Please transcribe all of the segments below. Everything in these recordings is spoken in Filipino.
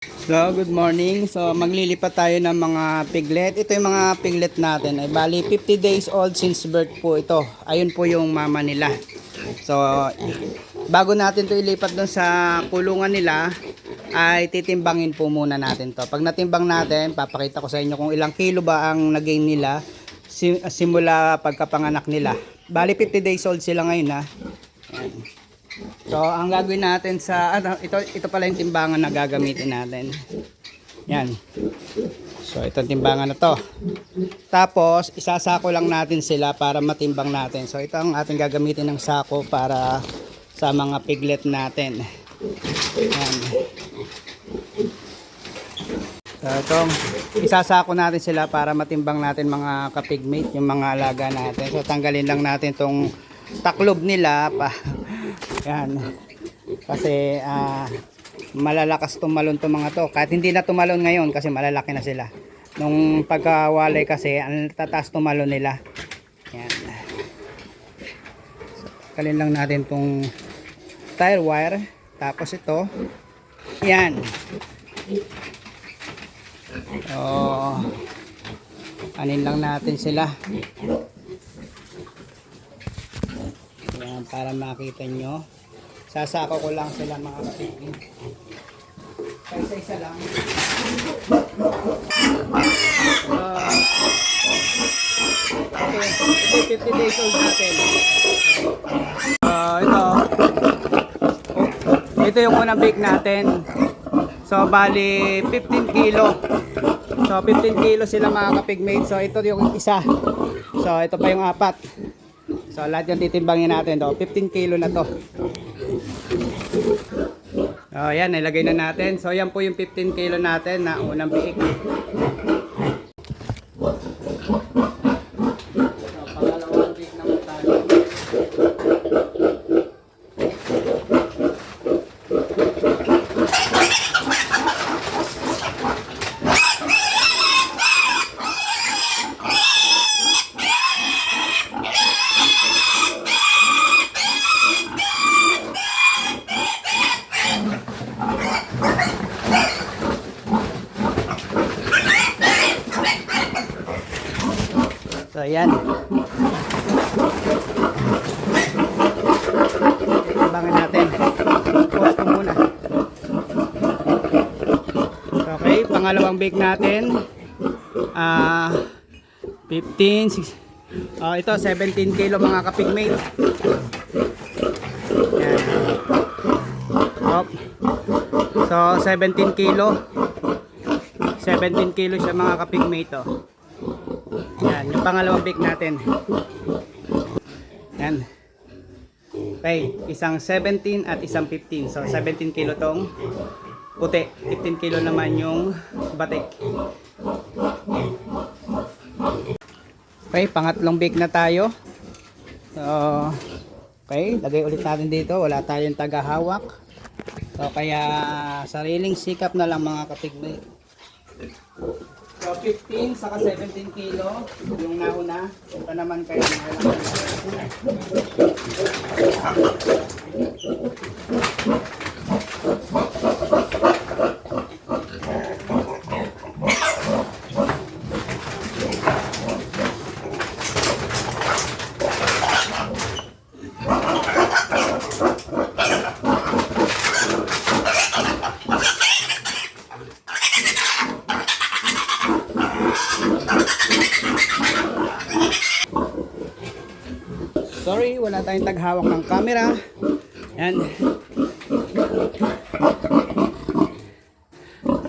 So, good morning. So, maglilipat tayo ng mga piglet. Ito yung mga piglet natin. Ay bali, 50 days old since birth po ito. Ayun po yung mama nila. So, bago natin to ilipat doon sa kulungan nila, ay titimbangin po muna natin to. Pag natimbang natin, papakita ko sa inyo kung ilang kilo ba ang nagain nila simula pagkapanganak nila. Bali, 50 days old sila ngayon ha. Ayan. So, ang gagawin natin sa ito pala yung timbangan na gagamitin natin. Yan. So, itong timbangan na to. Tapos, isasako lang natin sila para matimbang natin. So, ito ang ating gagamitin ng sako para sa mga piglet natin. Yan. So, itong isasako natin sila para matimbang natin mga kapigmate, yung mga alaga natin. So, tanggalin lang natin tong taklob nila pa. Yan. Kasi malalakas tumalon itong mga to. Kahit hindi na tumalon ngayon kasi malalaki na sila. Nung pagkawalay kasi ang tataas tumalon nila. Yan. So, kalin lang natin itong tire wire. Tapos ito. Yan. Anin lang natin sila. Yan, para makita nyo. Sasako ko lang sila mga kapigin. Isa-isa lang. Okay, 50 days old natin. Ito yung unang bake natin. So, bali 15 kilo. So, 15 kilo sila mga kapigmate. So, ito yung isa. So, ito pa yung apat. So, lahat yung titimbangin natin. 15 kilo na to. Oh, yan, nilagay na natin. So, yan po yung 15 kilo natin na unang biik. So, pangalawang biik naman tayo. So, yan. Timbangin natin. Pause ko muna. Okay, pangalawang bake natin. 15, 6, ito 17 kilo mga kapigmate. Yan. So, 17 kilo. 17 kilo siya mga kapigmate. Yan, yung pangalawang bake natin. Yan. Okay, isang 17 at isang 15. So, 17 kilo tong puti. 15 kilo naman yung batik. Okay, pangatlong bake na tayo. So, okay, lagay ulit natin dito. Wala tayong tagahawak. So, kaya sariling sikap na lang mga kapigmate. So, 15 saka 17 kilo yung nauna. Ito naman kayo sorry, wala tayong taghawak ng camera. Yan.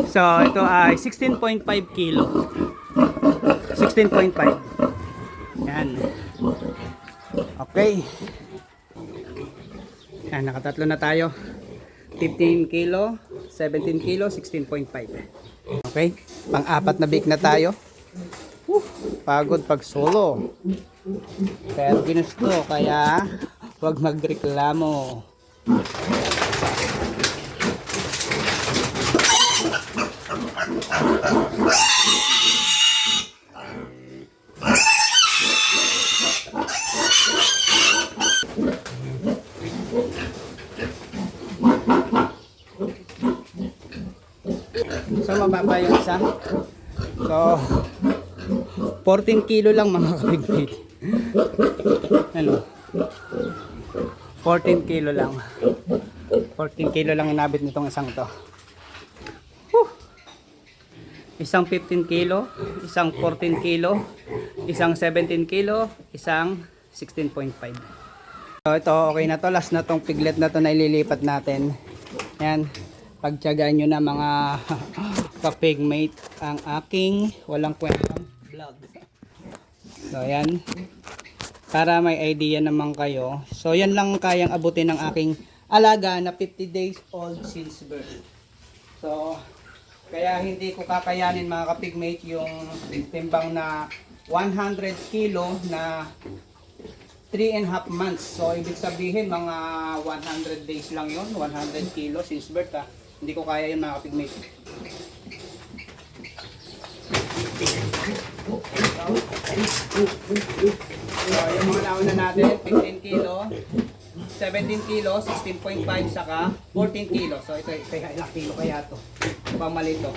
So, ito ay 16.5 kilo. 16.5. Yan. Okay. Yan, nakatatlo na tayo. 15 kilo, 17 kilo, 16.5. Okay. Pang-apat na bake na tayo. Pagod pag solo. Pero ginusto, kaya huwag magreklamo. So mababa yung isa. So 14 kilo lang mga kapigmate. Ano? 14 kilo lang. 14 kilo lang inabot nitong isang to. Whew! Isang 15 kilo, isang 14 kilo, isang 17 kilo, isang 16.5. So ito okay na to, last na tong piglet na to na ililipat natin. Yan, pagtiyagaan nyo na mga kapigmate ang aking walang kwentang vlog. So yan, para may idea naman kayo. So yan lang kayang abutin ng aking alaga na 50 days old since birth. So kaya hindi ko kakayanin mga kapigmate yung timbang na 100 kilo na 3.5 months. So ibig sabihin mga 100 days lang yon, 100 kilo since birth ha. Hindi ko kaya yun mga kapigmate. So yung mga nauna natin, 15 kilo, 17 kilo, 16.5 saka 14 kilo. So ito ilang kilo kaya to? Pamali to.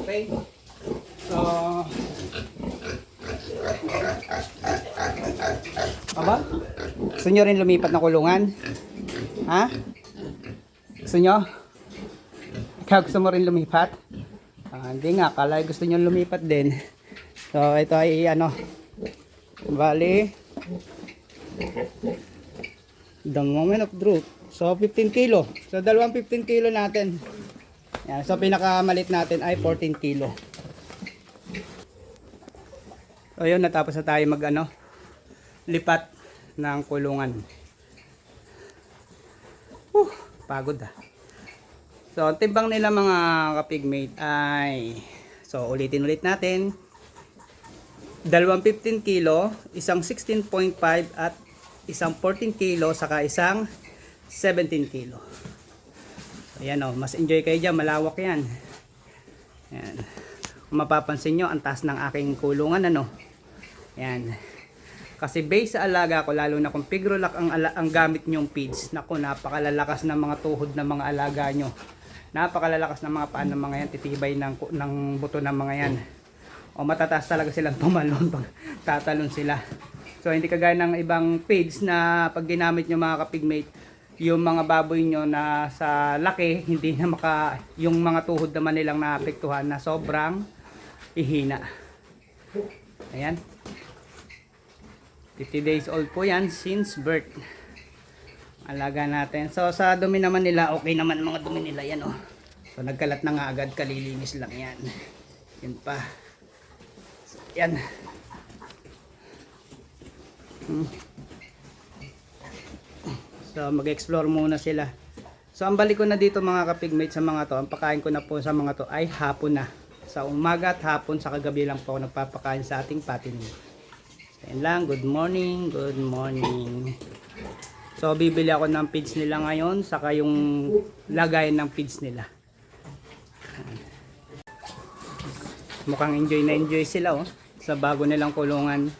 Okay. So aba? Gusto nyo rin lumipat na kulungan? Ha? Gusto nyo? Ikaw gusto mo rin lumipat? Hindi nga, kala gusto nyo lumipat din. So ito ay ano, bali the moment of truth. So 15 kilo. So dalawang 15 kilo natin. Yan. So pinakamalit natin ay 14 kilo. So yun, natapos na tayo mag ano, lipat ng kulungan. Pagod ah. So ang timbang nila mga kapigmate ay, so ulitin ulit natin, dalawang 15 kilo, isang 16.5 at isang 14 kilo saka isang 17 kilo. Ayan o, mas enjoy kayo dyan, malawak yan. Ayan. Kung mapapansin nyo, ang taas ng aking kulungan ano. Ayan. Kasi base sa alaga ko, lalo na kung Pigrolac ang gamit nyong feeds, naku, napakalalakas ng mga tuhod ng mga alaga nyo. Napakalalakas ng mga paan ng mga yan, titibay ng buto ng mga yan. O matataas talaga silang tumalon pag tatalon sila. So hindi kagaya ng ibang feeds na pag ginamit nyo mga kapigmate, yung mga baboy nyo na sa laki, hindi na yung mga tuhod naman nilang naapektuhan na sobrang ihina. Ayan. 50 days old po yan since birth. Alaga natin. So sa dumi naman nila, okay naman mga dumi nila yan oh. So nagkalat na nga agad, kalilinis lang yan. Yan pa. So, yan. So mag-explore muna sila. So ang balik ko na dito mga kapigmate sa mga to, ang pakain ko na po sa mga to ay hapon na. Sa umaga at hapon, sa kagabi lang po ako nagpapakain sa ating patining. So yan lang, good morning, good morning. So bibili ako ng feeds nila ngayon, saka yung lagayan ng feeds nila. Mukhang enjoy na enjoy sila oh, sa bago nilang kulungan.